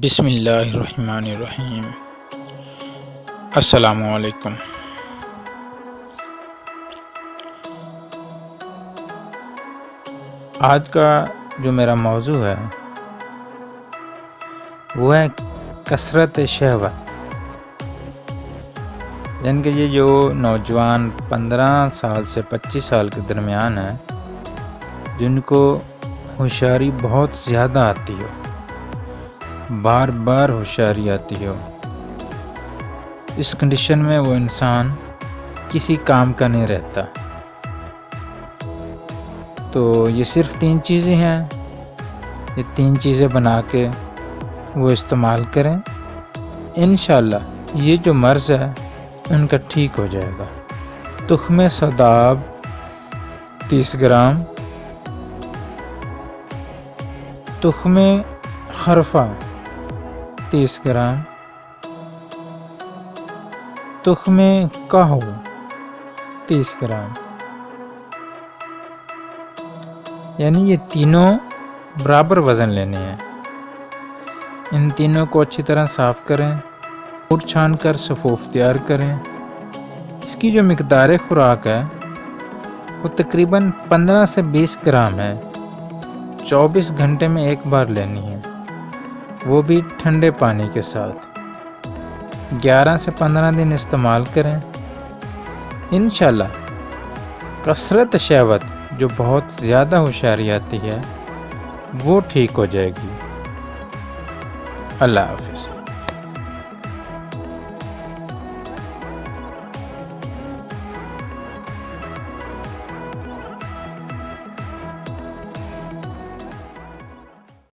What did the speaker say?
بسم اللہ الرحمن الرحیم۔ السلام علیکم۔ آج کا جو میرا موضوع ہے وہ ہے کثرت شہوت، یعنی کہ یہ جو نوجوان 15 سال سے 25 سال کے درمیان ہیں، جن کو ہوشیاری بہت زیادہ آتی ہو، بار بار ہوشیاری آتی ہو، اس کنڈیشن میں وہ انسان کسی کام کا نہیں رہتا۔ تو یہ صرف 3 چیزیں ہیں، یہ 3 چیزیں بنا کے وہ استعمال کریں، انشاءاللہ یہ جو مرض ہے ان کا ٹھیک ہو جائے گا۔ تخم سداب 30 گرام، تخم خرفہ 30 گرام، تخم کاہو 30 گرام، یعنی یہ تینوں برابر وزن لینے ہیں۔ ان تینوں کو اچھی طرح صاف کریں، اور چھان کر صفوف تیار کریں۔ اس کی جو مقدار خوراک ہے وہ تقریباً 15 سے 20 گرام ہے، 24 گھنٹے میں ایک بار لینی ہے، وہ بھی ٹھنڈے پانی کے ساتھ۔ 11 سے 15 دن استعمال کریں، انشاءاللہ کثرت شہوت جو بہت زیادہ ہوشیاری آتی ہے وہ ٹھیک ہو جائے گی۔ اللہ حافظ۔